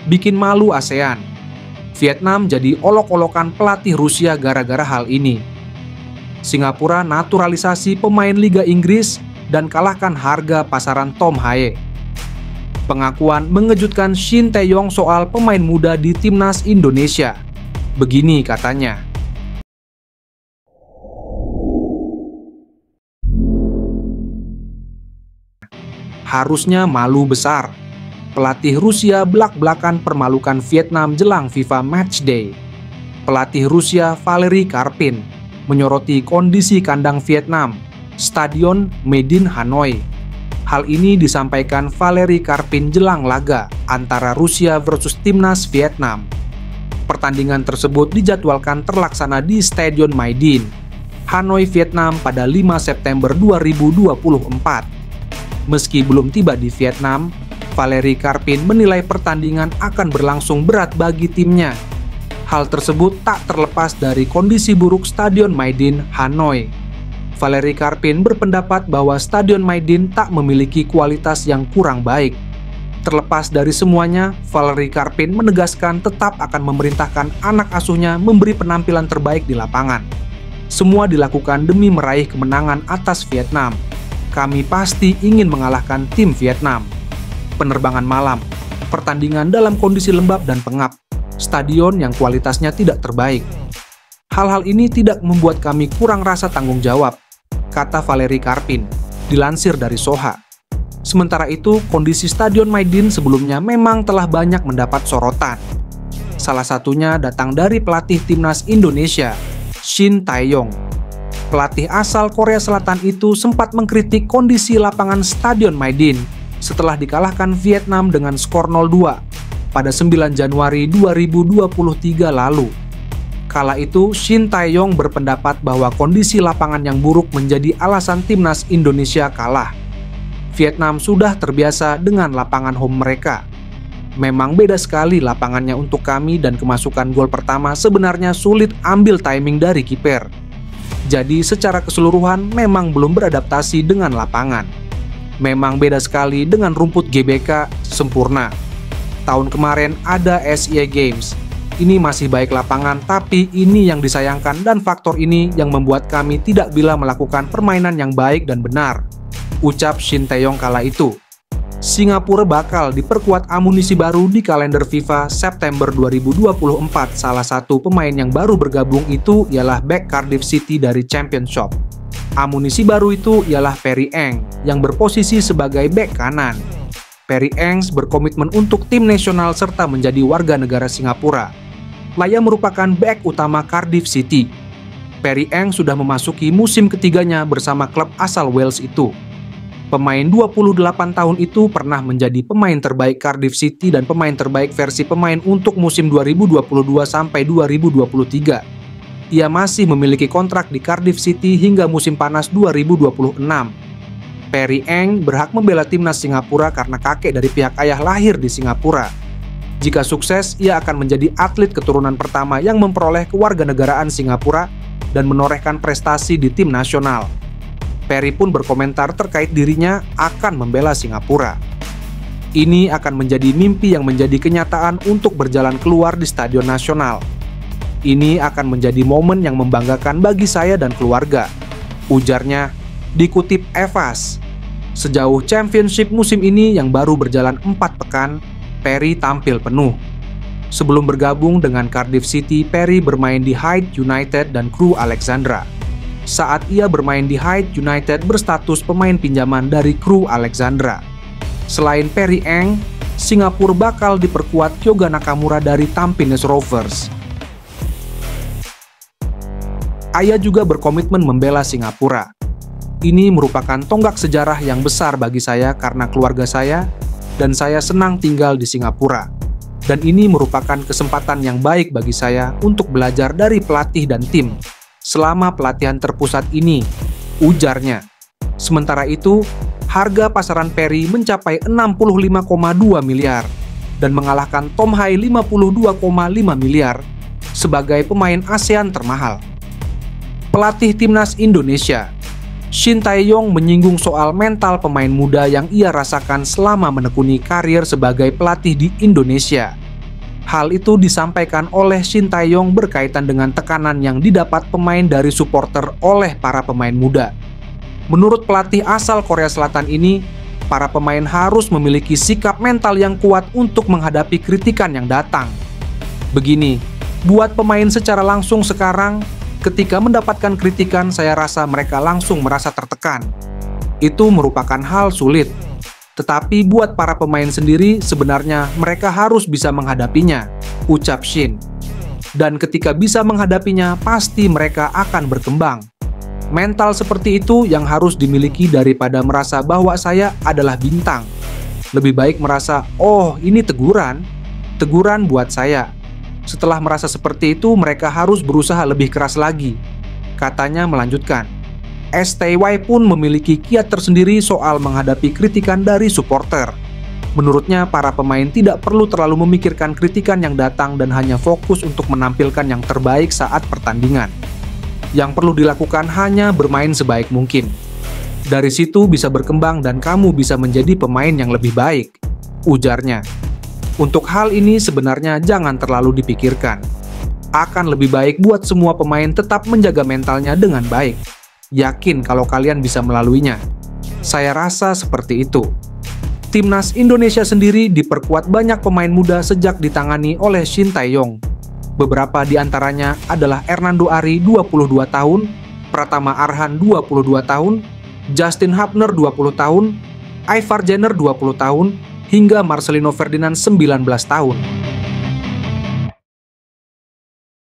bikin malu ASEAN. Vietnam jadi olok-olokan pelatih Rusia gara-gara hal ini. Singapura naturalisasi pemain Liga Inggris dan kalahkan harga pasaran Tom Haye. Pengakuan mengejutkan Shin Tae-yong soal pemain muda di timnas Indonesia. Begini katanya. Harusnya malu besar. Pelatih Rusia belak-belakan permalukan Vietnam jelang FIFA Matchday. Pelatih Rusia Valery Karpin menyoroti kondisi kandang Vietnam, Stadion Maidin Hanoi. Hal ini disampaikan Valery Karpin jelang laga antara Rusia versus Timnas Vietnam. Pertandingan tersebut dijadwalkan terlaksana di Stadion Maidin, Hanoi, Vietnam pada 5 September 2024. Meski belum tiba di Vietnam, Valery Karpin menilai pertandingan akan berlangsung berat bagi timnya. Hal tersebut tak terlepas dari kondisi buruk Stadion Maidin, Hanoi. Valery Karpin berpendapat bahwa Stadion Maidin tak memiliki kualitas yang kurang baik. Terlepas dari semuanya, Valery Karpin menegaskan tetap akan memerintahkan anak asuhnya memberi penampilan terbaik di lapangan. Semua dilakukan demi meraih kemenangan atas Vietnam. Kami pasti ingin mengalahkan tim Vietnam. Penerbangan malam, pertandingan dalam kondisi lembab dan pengap, stadion yang kualitasnya tidak terbaik. Hal-hal ini tidak membuat kami kurang rasa tanggung jawab, kata Valery Karpin, dilansir dari Soha. Sementara itu, kondisi Stadion Maidin sebelumnya memang telah banyak mendapat sorotan. Salah satunya datang dari pelatih timnas Indonesia, Shin Tae-yong. Pelatih asal Korea Selatan itu sempat mengkritik kondisi lapangan Stadion Maidin setelah dikalahkan Vietnam dengan skor 0-2 pada 9 Januari 2023 lalu. Kala itu, Shin Tae-yong berpendapat bahwa kondisi lapangan yang buruk menjadi alasan timnas Indonesia kalah. Vietnam sudah terbiasa dengan lapangan home mereka. Memang beda sekali lapangannya untuk kami dan kemasukan gol pertama sebenarnya sulit ambil timing dari kiper. Jadi secara keseluruhan memang belum beradaptasi dengan lapangan. Memang beda sekali dengan rumput GBK sempurna. Tahun kemarin ada SEA Games. Ini masih baik lapangan, tapi ini yang disayangkan dan faktor ini yang membuat kami tidak bisa melakukan permainan yang baik dan benar, ucap Shin Tae-yong kala itu. Singapura bakal diperkuat amunisi baru di kalender FIFA September 2024. Salah satu pemain yang baru bergabung itu ialah bek Cardiff City dari Championship. Amunisi baru itu ialah Perry Eng yang berposisi sebagai bek kanan. Perry Eng berkomitmen untuk tim nasional serta menjadi warga negara Singapura. Laya merupakan bek utama Cardiff City. Perry Eng sudah memasuki musim ketiganya bersama klub asal Wales itu. Pemain 28 tahun itu pernah menjadi pemain terbaik Cardiff City dan pemain terbaik versi pemain untuk musim 2022 sampai 2023. Ia masih memiliki kontrak di Cardiff City hingga musim panas 2026. Perry Eng berhak membela timnas Singapura karena kakek dari pihak ayah lahir di Singapura. Jika sukses, ia akan menjadi atlet keturunan pertama yang memperoleh kewarganegaraan Singapura dan menorehkan prestasi di tim nasional. Perry pun berkomentar terkait dirinya akan membela Singapura. Ini akan menjadi mimpi yang menjadi kenyataan untuk berjalan keluar di Stadion Nasional. Ini akan menjadi momen yang membanggakan bagi saya dan keluarga, ujarnya, dikutip Evas. Sejauh Championship musim ini yang baru berjalan 4 pekan, Perry tampil penuh. Sebelum bergabung dengan Cardiff City, Perry bermain di Hyde United dan Crewe Alexandra. Saat ia bermain di Hyde United berstatus pemain pinjaman dari Crewe Alexandra. Selain Perry Eng, Singapura bakal diperkuat Kyoga Nakamura dari Tampines Rovers. Ayah juga berkomitmen membela Singapura. Ini merupakan tonggak sejarah yang besar bagi saya karena keluarga saya dan saya senang tinggal di Singapura. Dan ini merupakan kesempatan yang baik bagi saya untuk belajar dari pelatih dan tim selama pelatihan terpusat ini, ujarnya. Sementara itu, harga pasaran Perry mencapai 65,2 miliar dan mengalahkan Tom Haye 52,5 miliar sebagai pemain ASEAN termahal. Pelatih timnas Indonesia, Shin Tae-yong menyinggung soal mental pemain muda yang ia rasakan selama menekuni karir sebagai pelatih di Indonesia. Hal itu disampaikan oleh Shin Tae-yong berkaitan dengan tekanan yang didapat pemain dari supporter oleh para pemain muda. Menurut pelatih asal Korea Selatan ini, para pemain harus memiliki sikap mental yang kuat untuk menghadapi kritikan yang datang. Begini, buat pemain secara langsung sekarang, ketika mendapatkan kritikan, saya rasa mereka langsung merasa tertekan. Itu merupakan hal sulit. Tetapi buat para pemain sendiri, sebenarnya mereka harus bisa menghadapinya, ucap Shin. Dan ketika bisa menghadapinya, pasti mereka akan berkembang. Mental seperti itu yang harus dimiliki daripada merasa bahwa saya adalah bintang. Lebih baik merasa, oh ini teguran buat saya. Setelah merasa seperti itu, mereka harus berusaha lebih keras lagi. Katanya melanjutkan, STY pun memiliki kiat tersendiri soal menghadapi kritikan dari supporter. Menurutnya, para pemain tidak perlu terlalu memikirkan kritikan yang datang dan hanya fokus untuk menampilkan yang terbaik saat pertandingan. Yang perlu dilakukan hanya bermain sebaik mungkin. Dari situ bisa berkembang dan kamu bisa menjadi pemain yang lebih baik, ujarnya. Untuk hal ini sebenarnya jangan terlalu dipikirkan. Akan lebih baik buat semua pemain tetap menjaga mentalnya dengan baik. Yakin kalau kalian bisa melaluinya. Saya rasa seperti itu. Timnas Indonesia sendiri diperkuat banyak pemain muda sejak ditangani oleh Shin Tae-yong. Beberapa di antaranya adalah Hernando Ari 22 tahun, Pratama Arhan 22 tahun, Justin Hubner 20 tahun, Ivar Jenner 20 tahun, hingga Marcelino Ferdinand 19 tahun.